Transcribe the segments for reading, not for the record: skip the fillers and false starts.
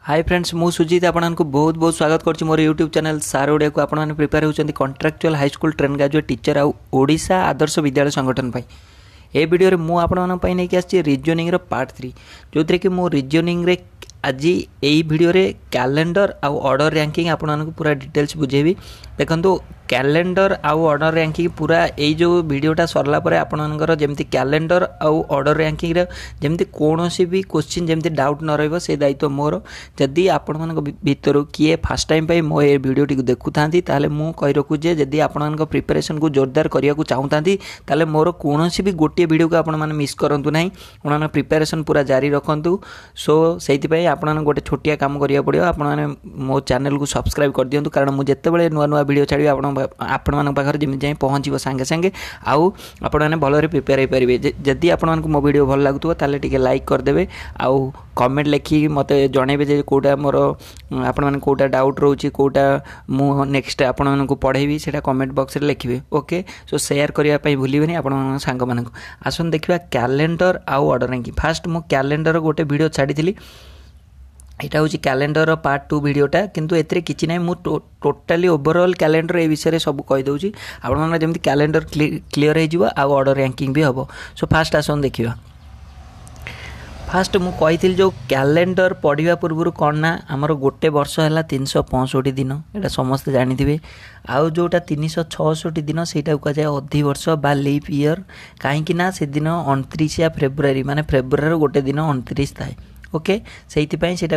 Hi friends मु सुजीत आपको बहुत बहुत स्वागत करुँच मोर यूट्यूब चैनल सार ओडिया को आपने प्रिपेयर होती contractual high school train graduate teacher आउ ओडिशा आदर्श विद्यालय संगठन पर ए वीडियो मु आपन नहीं आसी रिजनिंग पार्ट 3 जो थी कि मो रिजनिंग रे आज यही वीडियो रे कैलेंडर आउ ऑर्डर रैंकिंग आपको पूरा डिटेल्स बुझेबी। देखो कैलेंडर आउ ऑर्डर रैंकिंग पूरा यही जो वीडियोटा सरला पर आपणकर जमी कैलेंडर आउ ऑर्डर रैंकिंग जमी कौन भी क्वेश्चन जमी डाउट न रही से दायित्व मोर। जदि आपण भितर किए फास्ट टाइम पे मो ये वीडियोटी देखु था मुझे कही रखुचे जदि आपण प्रिपरेशन को जोरदार करने को चाहता मोर कौन भी गोटे वीडियो को आपण मैंने मिस करूँ ना उन्होंने प्रिपरेशन पूरा जारी रखु। सो से आपन गोटे छोटिया काम करिया पड़ियो आपने मो चैनल को सब्सक्राइब कर दियंतु कारण मुझे जितेबाला नुआ नुआ वीडियो छाड़ी आपण पाखे जमी जाए पहुँचो सांगे सांगे आउ आपने भलरे प्रिपेयर हो पारे। जदि आपण मो वीडियो भल लगुव ताले टिके लाइक करदे आउ कमेंट लिखिक मत जनइबे जे कोटा मोर आपण कोटा डाउट रोचे कोटा मु नेक्स्ट आपण को पढ़ेबी सेटा कमेंट बॉक्स रे लिखिबे। ओके सो शेयर करिया पई भूलिबेनी आपण सांग मानक। आसन देखिबा कैलेंडर आउ ऑर्डर रैंकिंग। फास्ट मु कैलेंडर गोटे वीडियो छाड़ी यहाँ हूँ कैलेंडर पार्ट 2 वीडियोटा किंतु एतरे किछि नै मु टोटाली ओवरऑल कैलेंडर ए विषय रे सब कहि दउची आपण माने जेमति कैलेंडर क्लियर हो जिवो आ ऑर्डर रैंकिंग भी हबो। सो फास्ट आसन देखिबा। फास्ट मु कही जो कैलेंडर पढ़ा पूर्व कौन ना आमर गोटे वर्ष है 365 दिन एटा समस्ते जानी आउ जोटा 366 दिन सेटा कहुए अधिवर्ष बा लीप ईयर कहीं से दिन 29 फेब्रुआरी माने फेब्रुआरी गोटे दिन 29 थाए। ओके से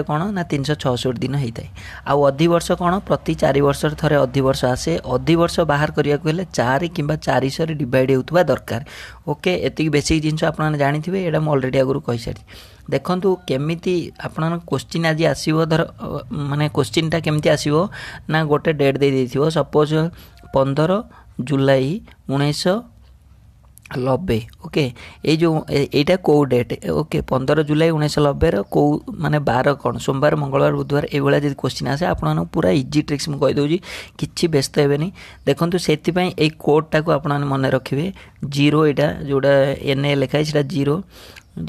कौन ना 366 दिन होता है। आउ अधिवर्ष कौन प्रति 4 वर्ष थे अधिवर्ष आसे अधिवर्ष बाहर करने को 4 कि 400 डिवाइड होता दरकार। ओके एति बेसिक जिनस आपने जानी ये मुझे अलरेडी आगुरी कही सारी। देखु केमिति आपन क्वेश्चन आज आसो धर माने क्वेश्चनटा केमिति आसो ना गोटे डेट दे देथिबो सपोज 15 जुलाई 1990। ओके ये जो एटा को डेट ओके 15 जुलाई 1990 को माने 12 कौन सोमवार मंगलवार बुधवार ये जब क्वेश्चन आसे आपन पूरा इजी ट्रिक्स मुझे कहीदे कि व्यस्त हेनी। देखो से कोडटा को आप मन रखिए 0 यहाँ जोड़ा एन ए लिखाई से 0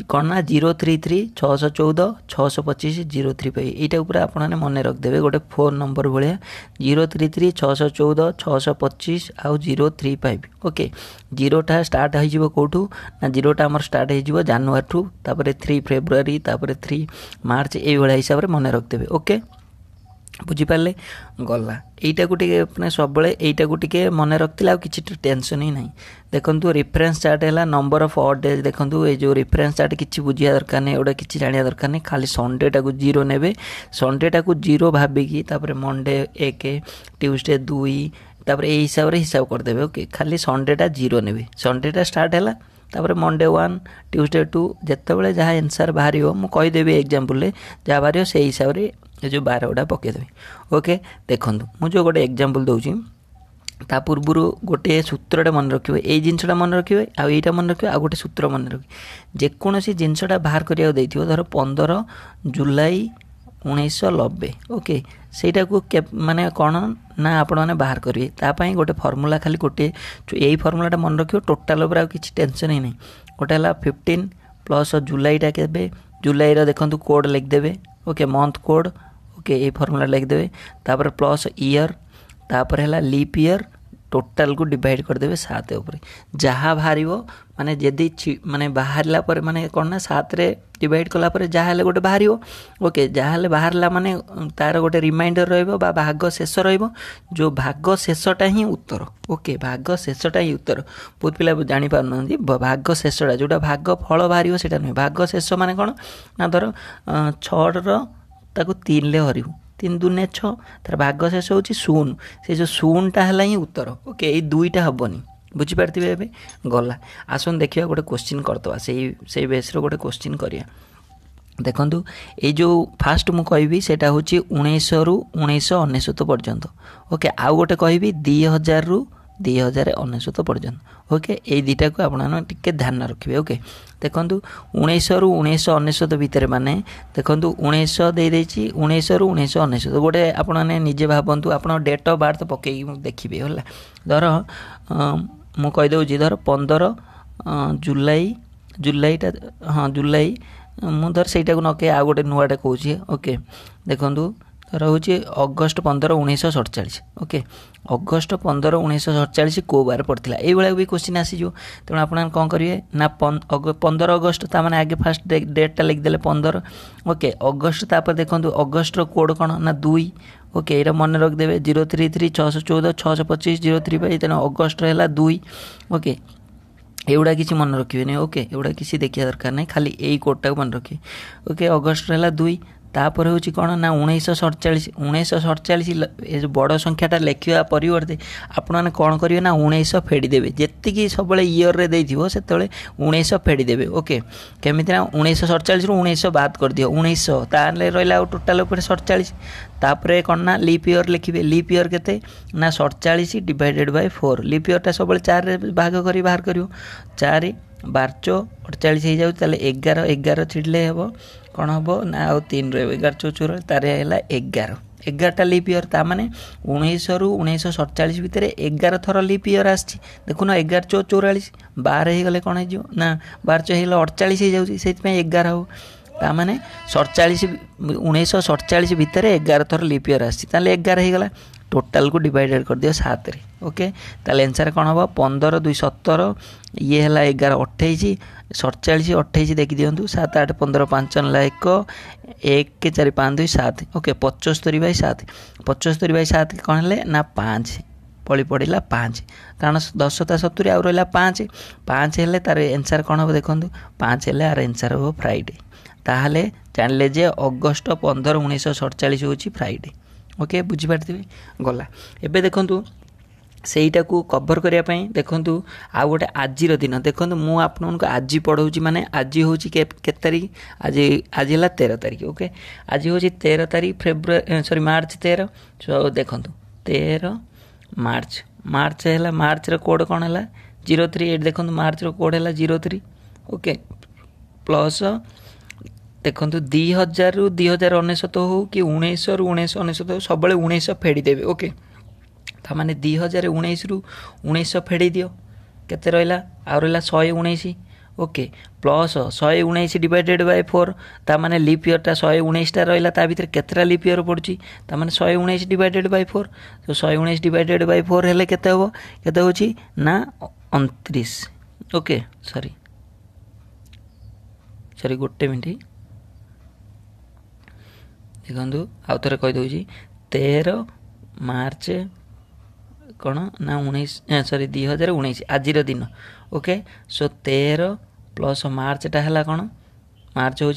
कौन ना 033 614 625 035 यहाँ पूरा आपने मन रखिदे गोटे फोन नंबर भाया 033 614 625 आउ 035। ओके जीरोटा स्टार्ट हो कौटू ना जीरोटा आमर स्टार्ट हो जानुआरी ठू 3 फेब्रुआरी 3 मार्च ये हिसाब से मन रखिदे। ओके बुझीपारे गला यहीटा को अपने सब यहीटा को मन रखी आ कि टेंशन ही ना। देखो रेफरेंस चार्ट है नंबर ऑफ ऑड डेज। देखो ये जो रेफरेंस चार्ट किसी बुझा दरकार नहीं एटा कि जाना दरकार नहीं खाली संडेटा को 0 ने संडेटा को 0 भाविकी मंडे 1 ट्यूसडे 2 तापर ये हिसाब करदे। ओके खाली संडेटा 0 ने संडेटा स्टार्ट है तापर मंडे 1 ट्यूसडे 2 जिते जहाँ आंसर बाहर मुझेदेवी एग्जाम्पल जहाँ बाहर से हिसाब से जो 12 गुड़ा पकईदेवी। ओके देखो मुझे गोटे एग्जाम्पल दूसरी ता पूर्व गोटे सूत्रटा मन रखिए ये जिनसा मन रखिए आईटा मन रखिए आ गोटे सूत्र मन रखिए जेकोसी जिनसा बाहर करा धर 15 जुलाई 1990। ओके सेटा को माने कौन ना आपण मैंने बाहर करेंगे तापाई गोटे फर्मूला खाली गोटे यही फर्मूलाटा मन रखिए टोटाल उपर किसी टेंशन ही नहीं। गोटे है 15 प्लस जुलाईटा के जुलाई देखो कोड लिखिदेवे। ओके मंथ कोड ओके ये फर्मूला लिखिदेवे तापर प्लस ईयर तापर है लीप ईयर टोटाल को डिवाइड करदे 7 उपर जहाँ बाहर माने जदि माने बाहरला पर माने कौन ना 7 रे डिवाइड कलापर जहाँ गोटे बाहर। ओके जहाँ बाहरला माने तार गोटे रिमाइंडर रहिबो बा भाग शेष रहिबो जो भाग शेषटा ही उत्तर। ओके भाग शेषटा ही उत्तर बहुत पिला जानी पारना भाग शेषटा जोटा भाग फल बाहर सेटा नुहे भाग शेष माने कौन ना धर 6 ताको 3 ले हरिबो 3 दूने 6 तार भाग शेष हूँ 0 से जो 0टा है ही उत्तर। ओके ये 2टा हेनी बुझीपारे ए गला। आसन देखिए गोटे क्वेश्चन करदे से बेस गोटे क्वेश्चन करिया। देखो ये जो फास्ट मु कहि सेटा हूँ 1900 रु 1999 पर्यंत। ओके आउ गोटे कहि 2000 रु 2099 पर्यंत। ओके ये दुटा को आपके ध्यान रखिए। ओके देखो 1900 रु 1999 भितर माने देखो 1900 दे 1900 रु 1999 गोटे आपने निजे भावतु आप डेट ऑफ बर्थ पकई देखिए है धर मु कहीदे धर 15 जुलाई जुलाईटा हाँ जुलाई मुझे सहीटा को नके आ गोटे नुआटे कौचे ओके देखु रहुचे अगस्ट 15 1947 ओके अगस्ट 15 1947 को बार पड़ता ये भी क्वेश्चन आसीज तेणु आप कौन करेंगे ना 15 अगस्ट ताने आगे फास्ट डेटा लिखिदे 15 ओके अगस्ट तापर देखो अगस्ट कोड कौन ना 2 ओके ये मन रखिदे 033 614 625 03 तेणु अगस्ट है 2 ओके एगुड़ा किसी मन रखिए ओके एगुड़ा किसी देखिए दरकार नहीं खाली यही कोडटा मन रखिए ओके अगस्ट है 2 तापर हूँ कौन ना 1947 बड़ संख्याटा लिखा परिवर्ते आपण कौन करेंगे ना 1900 फेड़देवे जी सब इयर रे देथिबो सेतबेले 1900 फेड़देवे ओके केमिति ना 1947 रु 1900 बाद कर दियो 1900 ताले रहिला टोटाल ऊपर 47 तापर कौन ना लीप ईयर लिखिबे लीप ईयर केते ना 47 डिवाइडेड बाय 4 लीप ईयरटा सब 4 रे भाग करी बाहर करियो 4 12 48 हो जाए 11 11 छिड़ले हे कौन हम ना आ 3 11 चौचुर तार है 11टा लीप ईयर ताने 1900 रु 1947 भितर 11 थर लीप ईयर आसी देखुन 11 चौ 44 12 हो गले कौन हो ना 12 चौ 48 हो जाऊँगी से 11 हो ताने 47 1947 भितर 11 थर लीप ईयर आसी 11 हो गला टोटाल को डिवाइडेड कर दियो 7 रे ओके ताले आंसर कौन हम 15 2 17 ये है 11 28 47 28 देखी दिंतु 7 8 15 5 1 1 4 5 2 7 ओके 75/7 75/7 कौन है ना 5 पड़ी पड़ा 5 कारण 10 ता 70 आउ रहा 5 5 हेल्ले तार आंसर कौन हम देखो 5 हेल्ले आर आंसर हम फ्राइडे ताहले जानले जे अगस्ट 15 1947 हूँ फ्राइडे ओके बुझीपारे गला एबे देखंतु सेटा को कवर करने देखूँ आउ गोटे आज दिन देखो मुझे आपको आज पढ़ाऊँ माने आज हूँ के तारीख आज आज है 13 तारीख ओके आज हूँ 13 तारीख फेब्रुआरी सॉरी मार्च 13 सो देखो 13 मार्च मार्च है मार्च कोड कौन है 038 देखो मार्च कोड है 03 ओके प्लस देखो 2000 रु 2099 हो कि 1900 रु 1999 हो सब 1900 फेड़देवे ओके ताने 2019 रु 1900 फेड़ी दियो केते रहिला आ रहिला 119 ओके प्लस 119 डिवाइडेड बाय 4 ताने लीप ईयरटा 119टा रहिला ता भीतर केतेटा लीप ईयर पड़ुची ताने 119 डिवाइडेड बाय 4 तो 119 डिवाइडेड बाय 4 हेले केते हो केते होची ना 29 ओके सॉरी गोटे मिनट देखो आउ थे कहीदे 13 मार्च कौन ना 19 सॉरी 2019 आज दिन ओके सो 13 प्लस मार्चटा है कौन मार्च हूँ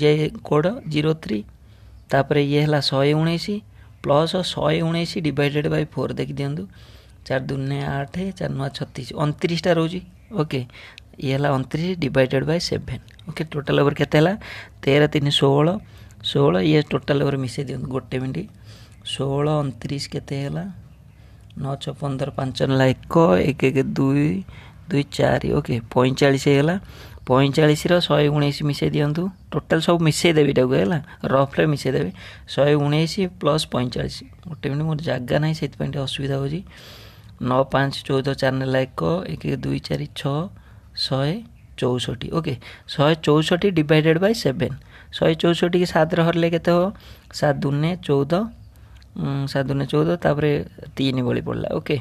कोड 03 तापर ये है 119 प्लस 119 डिवाइडेड बाय 4 देखी दिंतु 4 दूने 8 4 9 36 29टा रोज ओके ये है 29 divided by 7 okay total over केते 13 3 16 16 ये टोटाल ओवर मिसे दिंतु गोटे मिनट 16 29 केते 9 6 15 5 1 1 1 2 2 4 ओके 45 है 45 119 मिसे दिंतु टोटाल सब मिसे देवी है रफ्रे मिसे देवे 119 प्लस 45 गोटे मिनट मोर जगह ना से असुविधा हो 9 5 14 4 1 1 1 2 4 6 164 ओके 164 डिवाइडेड बाय 7 164 के 7 हरले के 7 दूने 14 7 दूने 14 तापर 3 बड़ी पड़ा ओके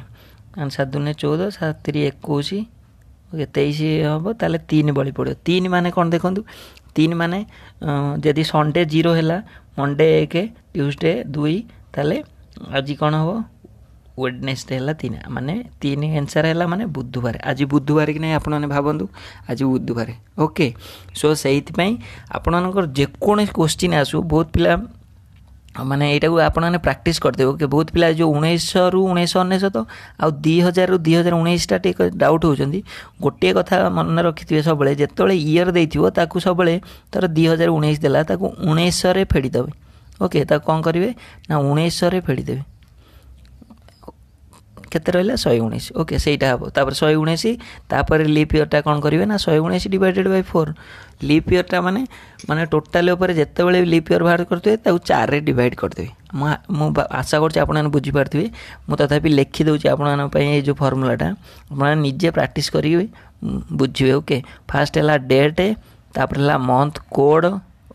7 दूने 14 7 3 21 ओके 23 हम ताले 3 बड़ी पड़ो 3 माने कौन देखो 3 माने जदि संडे 0 है मंडे 1 ट्यूसडे 2 ताले आज कौन हम वेडनेसडे है 3 माने 3 आंसर है माने बुधवार आज बुधवार कि नहीं आपने भावतु आज बुधवार ओके सो से आपणकर जेकोसी क्वेश्चन आसू बहुत पिला माने यहाँ को आपने प्राक्ट करदेव ओके बहुत पिला जो 1900 रु 1999 आ 2000 रु 2019टा टे डाउट होती गोटे कथा मन रखिथे सब जो इयर देथिबो ताकू सब तार 2019 देला ताकू 1900 फेड़ीदेवे ओके कौन करेंगे ना 1900 फेड़ीदेवे केते रहिला 119 ओके सेटा हम तापर 119 तापर लीप ईयरटा कौन करेंगे ना 119 डिवाइडेड बाय 4 लीप ईयरटा माने माने टोटाल ऊपर जिते लीप ईयर बाहर करते 4 रे डिवाइड करदेवी मु आशा करछि आपन बुझी पारथिबे मु तथापि लिखि दउछि आपन पई जो फॉर्मूलाटा आपन निजे प्रैक्टिस करिवे बुझिवे ओके फास्ट है डेट तापर है मंथ कोड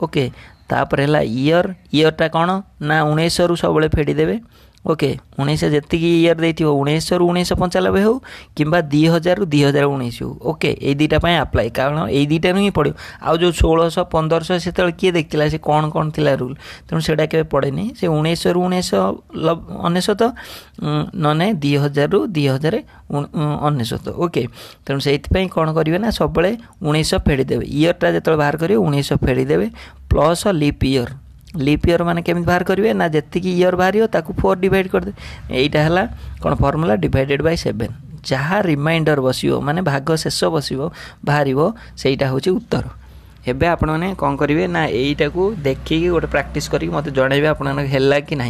ओके तापर है इयरटा कौन ना 1900 रु सब फेड़ी देवे ओके 1900 जी इयर देती 1900 रु 1995 हो कि 2000 रु 2019 हो ओके ये दुटा आप्लाय कारण ये दुटा ही पड़ो आउ जो 1600 1500 से किए देखा से कौन कौन थी रूल तेणु से पड़ेनि से 1900 रु 1999 न 2000 रु 2019 ओके तेणु से कौन करेंगे ना सब 1900 फेड़ीदेवे इयरटा जो बाहर करेंगे 1900 फेड़ीदेवे प्लस लीप इयर माने केमी बाहर करेंगे ना जी इयर बाहर 4 डिवाइड करदे यहीटा है कौन फर्मूला डिवाइडेड बाय 7 जहाँ रिमाइंडर बसियो माने भाग शेष बसियो बाहर सेटा हूँ उत्तर एबे आपण मैंने कौन करेंगे ना यहीटा को देखिए गोटे प्रैक्टिस करके मत जनइबे आपला कि ना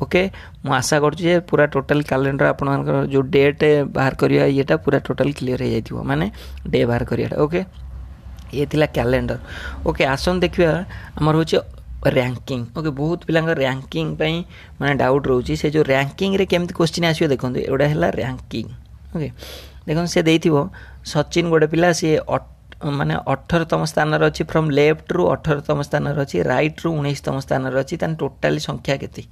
ओके मु आशा करुँचे पूरा टोटल कैलेंडर आप जो डेट बाहर करिया येटा पूरा टोटल क्लीयर हो जाइए माने डे बाहर करियाटा ओके ये थिला कैलेंडर ओके आसन देखिए आमर हूँ रैंकिंग ओके बहुत पिला रैंकिंग माने डाउट रोचे से जो रैंकिंग रे केमती क्वेश्चन आसियो देखो एटा है रैंकिंग ओके देखो से देथिबो सचिन गोटे पिला सी माने 18तम स्थान अच्छी फ्रॉम लेफ्ट रु 18तम स्थान अच्छी राइट रु 19तम स्थान अच्छी तान टोटाली संख्या केते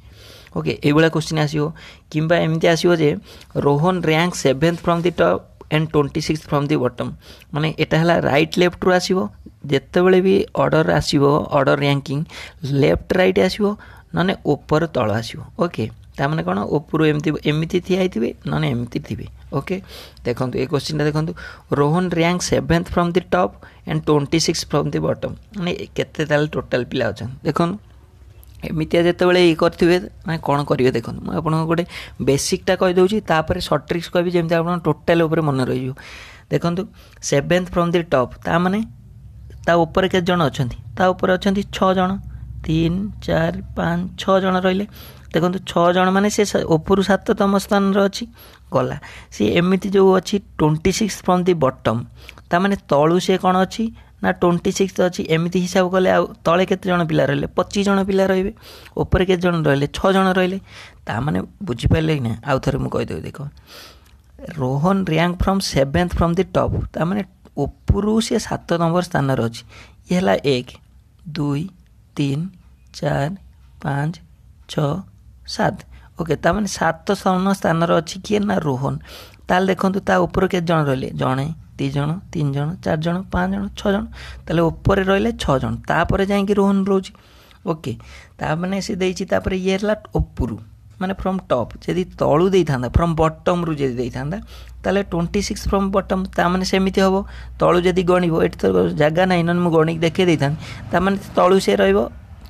ओके ये भाया क्वेश्चन आसियो किंबा एमती आसियो जे Rohan rank 7th from the top and 26 from the bottom माने एटा है राइट लेफ्ट रु आसियो जेतेबेले भी ऑर्डर आसियो ऑर्डर रैंकिंग लेफ्ट राइट आसियो नने ऊपर तळ आसियो ओके ता माने कोन ऊपर एमती थी आइथिबे नने एमती थिबे ओके देखंतु ए क्वेश्चन देखंतु Rohan rank 7th from the top and 26 from the bottom माने केते ताल टोटल पिला अछन देखन एमती जेतेबेले ये करथिबे माने कोन करिवे देखन म आपन गोटे बेसिकटा कहि दउची तापर शॉर्ट ट्रिक्स कहबी जेमति आपन टोटल ऊपर मन रहियो देखंतु 7th फ्रॉम द टॉप ता माने ता ऊपर के जन अछंती ता ऊपर अछंती 6 जन 3 4 5 6 जन रहिले देखो 6 जन माने से ऊपर 7तम स्थान अच्छी गला सी एमती जो अच्छी 26 फ्रॉम द बॉटम ता माने तळु से कौन अच्छी ना 26 अच्छी एमती हिसाब कले तले केते जन पिला रहिले 25 जन पिला रहिबे ऊपर के जन रहिले 6 जन रहिले ता माने बुझी पाइले ना आउ थरे मु कहि देबे देखो Rohan rank from 7th from the top ता माने ऊपर से 7 नंबर स्थान अच्छी ये है 1 2 3 4 5 6 7 ओके ता माने 7 स्थान अच्छी किए ना रोहन ताल देखो ता ऊपर के जन रहिले जणे 2 जन 3 जन 4 जन 5 जन 6 जन ताले ऊपर रहिले 6 जन तापर जाई रोहन रोची ओके ता माने से देइची तापर ये हला ऊपर माने फ्रॉम टॉप जदि तळु देई थांदा फ्रॉम बॉटम रु जदि देई थांदा ताले 26 फ्रॉम बॉटम ता माने सेमिति हबो तळु जदि गणिबो एट तो जागा नै न मु गणिक देखे देई थां ता माने तळु से रहइबो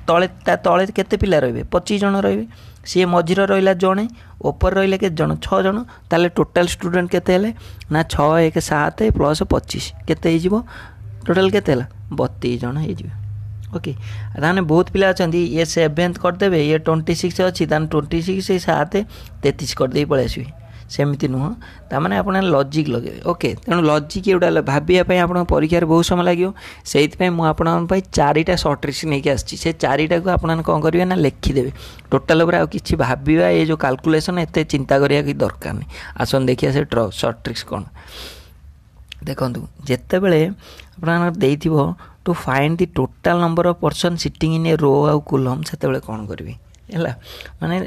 तळे ता तळे केते पिला रहइबे 25 जन रहइबे सी मझिर रहिला जणे ऊपर रहिले के जन 6 जन ताले टोटल स्टूडेंट केते हेले ना 6 1 7 प्लस 25 केते हे जिवो टोटल केते हला 32 जन हे जिवो ओके ताने बहुत पिला अछंती ये 7th कर देबे ये 26 अछि तान 26 से 7 33 कर देई पळे आसी सेमिति नुह ता माने आपण लॉजिक लगे ओके तेणु लॉजिक एउडा भाबिया पय आपण परीक्षा रे बहुत समय लागियो सेइत पय मु आपण पय चारिटा शॉर्ट ट्रिक्स नै के आछि से चारिटा को आपण कोन करिवे ना लिखि देबे टोटल ऊपर आ किछि भाबिबा ये जो कैलकुलेशन एते चिंता करिया कि दरकार नै आसन देखिया से शॉर्ट ट्रिक्स कोन देखंतु जेते बेले आपण देइथिबो to find the total number of person sitting in a row आउ कॉलम सेते बेले कोन करबी है माने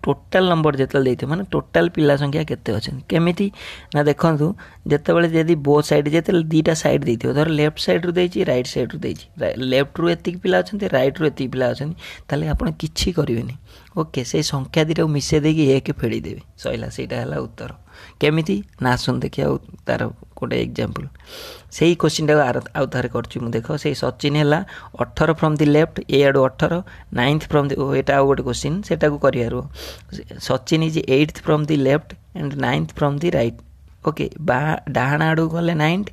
टोटाल नंबर जिते देते माने टोटाल पिला संख्या केते अछन केमिति ना देखंतु जेते बेले यदि बो साइड जेते दीटा साइड देथियो धर लेफ्ट साइड रु देछि राइट साइड रु देछि लेफ्ट रु एति पिला अछन राइट रु एति पिला अछन ताले आपण किछि करिवेनी ओके से संख्या दीटा मिसे देकी एक फेडी देबे सइला सेटा हला उत्तर केमिति ना सुन देखिया तार गोटे एग्जांपल सेही क्वेश्चन टा आउ थारे करछु मु देखो से सचिन हला 18 from the left A Ado 18 9th from the एटा आउ गोटे क्वेश्चन सेटा को करियारो Sachin is 8th from the left and 9th from the right okay डाहाण आडू गले 9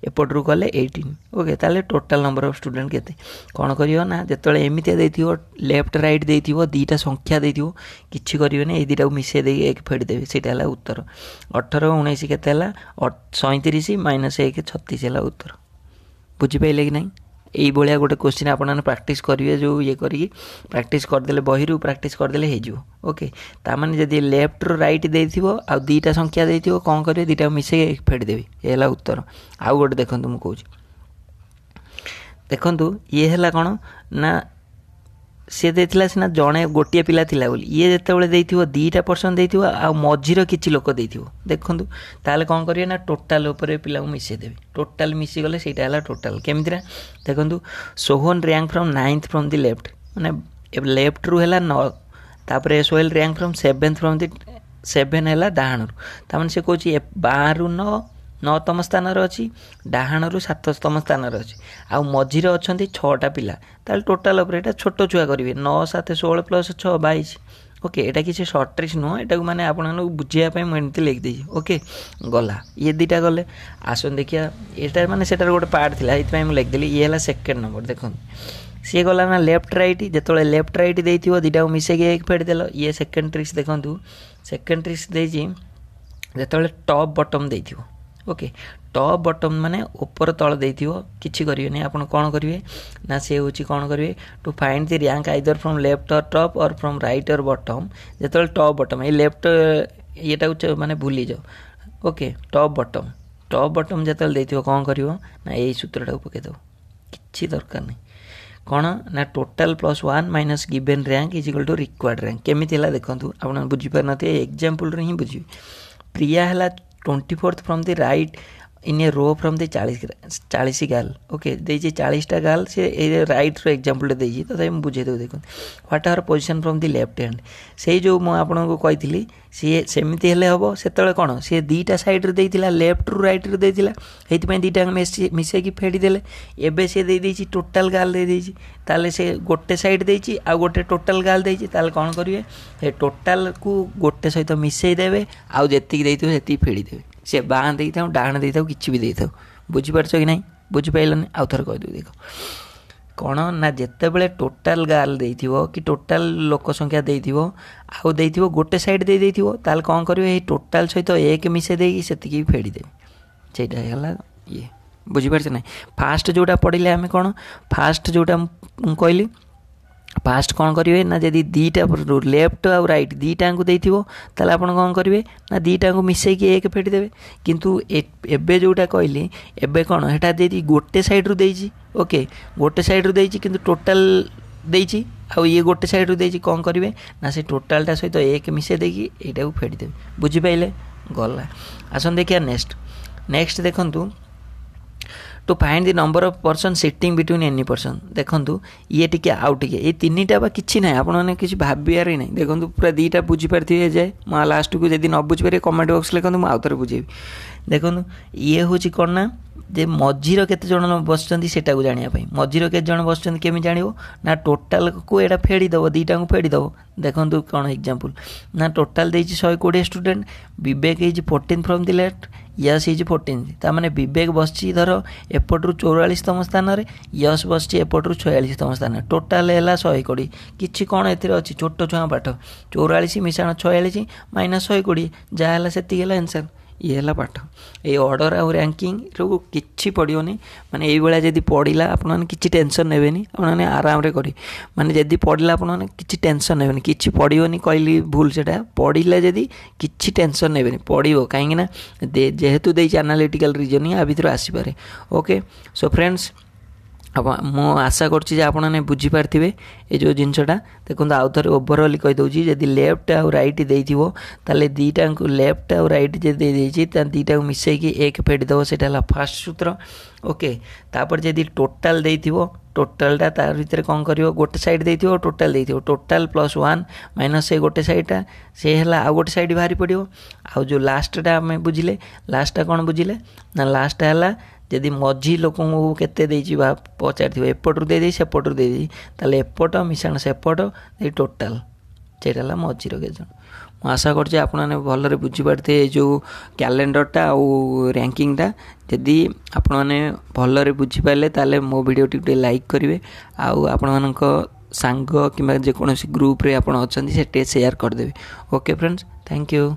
एपट रु गले 18 ओके ताले टोटल नंबर ऑफ स्टूडेंट केते कोन करियो ना जेतले एमिते देथियो लेफ्ट राइट देथियो दीटा संख्या देथियो किछि करियो ने ए दीटा को मिसे देई एक फेड देबे सेटा हला उत्तर 18 19 केते हला 37 - 1 36 हला उत्तर बुझि पाइले कि नै यही भाया गोटे क्वेश्चन आपने प्रैक्टिस करेंगे जो ये करी प्रैक्टिस करदे बही प्रैक्टिस करदे हो ओके तामाने जदि लेफ्ट रो राइट देथिबो आ दीटा संख्या देथिबो कोन करिवे दीटा मिसे फेड देबी ये हला उत्तर आउ गोटे देखंतु मु कहूची देखंतु ये हला कोन ନା सी देथिला सिना जड़े गोटे पिला थिला बोली ये जेतेबेले देइथिबो 2% देइथिबो आ मझीर किछि लोक देइथिबो देखंतु ताले कोन करिवे ना टोटल ऊपर पिला को मिसे देबे टोटल मिसी गले सेटा हला टोटल केमितिरा देखंतु Sohan rank from 9th from the left माने लेफ्ट रु हला 9 तापरे Sohail rank from 7th from the 7 हला डाहाण रु तामने से कहछि 12 रु 9तम स्थान अच्छी डाहाण रु 7तम स्थान अच्छी आउ मझीरे अच्छा 6टा पिला ताल टोटाल उपर छोट छुआ करेंगे 9 7 16 प्लस 6 22 ओके एटा किसी सर्ट ट्रिक्स नुह एटा मैंने आपको बुझापी मुझे लिखिदे ओके गला ये दुटा गले आसन देखिया यहाँ मैंने से गोटे पार्ट थी ये लिखिदेली ये है सेकेंड नंबर देखो सी गला ना लेफ्ट रईट जो लेफ्ट रईट देती दुटा मिसेक एक फेड़देल ये सेकेंड ट्रिक्स देखूँ सेकेंड ट्रिक्स देती जो टॉप बटम देती ओके टॉप बटम माने ऊपर तल देथिबो किछि करिवे नै आपण कोन करिवे ना से होची कोन करिवे to find the rank either from left or top or from right or bottom जेतल टॉप बटम ए लेफ्ट एटा माने भूली जाओ ओके टॉप बटम जेतल देथिबो कोन करिवो ना एई सूत्रटा पके दो किछि दरकार नै कोन ना total plus 1 minus given rank is equal to required rank केमितिला देखंतु आपण बुझि परनते एग्जांपल रे ही बुझि प्रिया हला 24th from the right in a row from the 40 गाल ओके देजी 40टा गाल से राइट रो एग्जांपल देजी तो हम बुझे देबो देखो what are position from the left hand से जो मु आपन को कहितली सी सेमिति हेले हबो सेतले कोन से दीटा साइड रे देइतिला लेफ्ट रु राइट रे देइतिला हेति पय दीटा मिसे की फेडी देले एबे से देइ देछि टोटल गाल देइ देछि ताले से गोटे साइड देछि आ गोटे टोटल गाल देछि ताले कोन करिवे हे टोटल को गोटे सहित मिसेई देबे आ जेति देइथो सेति फेडी देबे से बाँ दे था डाण दे था कि भी दे था बुझीपार कि ना बुझीपारे आउ थे कहदेव देख कौन ना जिते बड़े टोटाल गाल दे कि टोटाल लोक संख्या दे आउ दे गोटे साइड दे ताल कौन करेंगे टोटाल सहित एक मिसे देकी से फेड़ी देटा ये बुझीपार ना फास्ट जोटा पढ़ले आम कौन फास्ट जोटा कहली फास्ट कौन करेंगे ना जदि दीटा लेफ्ट आउ राइट दीटा को देथिबो ताले आपण कौन करेंगे ना दीटा को मिसेकी एक फेटी देबे किंतु एबे जोटा कहली एबे कौन हेटा जदि गोटे साइड रु देछि ओके गोटे साइड रु देछि किंतु टोटल देछि आउ ये गोटे साइड रु देछि कौन करेंगे ना से टोटालटा सहित एक मिसे देकी एटा को फेटी देबे बुझि पाइले गला आसन देखिया नेक्स्ट देखंतु to find the number of person sitting between any person देखंतु ये टिके आउ टिके ये तीनटा बा किछि नै आपण माने किछि भाबियार नै देखंतु पूरा दीटा बुझी पारथिबे जाय मा लास्ट को जदी न बुझी पारे कमेंट बॉक्स लिखंतु म आउतर बुझेबी देखंतु ये होछि कोन ना जे मझीर केते जण बसचंदी सेटा को जानिया पई मझीर केते जण बसचंदी केमि जानिबो ना टोटल को एडा फेडी दबो दीटा को फेडी दबो देखंतु कोन एग्जांपल ना टोटल देछि 120 student Vivek is 14 from the left Yash is 14 ता माने विवेक बसची धर एपटरू 44तम स्थान रे यश बसची एपटरू 46तम स्थान टोटल हैला 120 किछि कोन एथिरे अछि छोटो छुआ पाठ 44 मिसाण 46 माइनस 120 जा हैला सेति हैला आंसर ये है पाठ ये ऑर्डर आउ रैंकिंग रो किछि पड़ियोनी माने एई बेला जदी पड़िला आपण माने किछि टेंशन नेबेनी आपण माने आराम रे करी माने जदी पड़िला आपण माने किछि टेंशन नेबेनी किछि पड़ियोनी कहली भूल सेटा पड़िला जदी किछि टेंशन नेबेनी पड़ियो काहेकि ना जेहेतु देइ एनालिटिकल रीजनिंग आ भितर आसी पारे ओके सो फ्रेंड्स अब मु आशा करछि जे आपण ने बुझी पारथिबे ए जो जिंसटा देखंतु आउ थरे ओवरऑल कहि दउछि जदी लेफ्ट आ राइट देइथिबो ताले दीटा को लेफ्ट आ राइट जे दे देछि ता दीटा को मिसै कि एक फेड दबो सेटा ला फर्स्ट सूत्र ओके तापर जदी टोटल देइथिबो टोटलटा तार भीतर कोन करिवो गोटे साइड देइथिबो टोटल प्लस 1 माइनस से गोटे साइडटा से हला आ गोटे साइड भारी पड़ियो आ जो लास्टटा हमें बुझिले लास्टटा कोन बुझिले ना लास्ट हला जदि मझी लोक केते देछि बा पचार एपटू दे सेपटू दे ताले एपट मिशाण सेपट टोटाल सेटा मझीर केजन आशा करछि आपने भलरे बुझी पारथे जो कैलेंडरटा आउ रैंकिंगटा जदि आपने भलरे बुझी पाले ताले मो वीडियो टी लाइक करेंगे आउ आपण सांग कि जेकोसी ग्रुप रे आपण अछंती से शेयर करदेबे ओके फ्रेंड्स थैंक यू।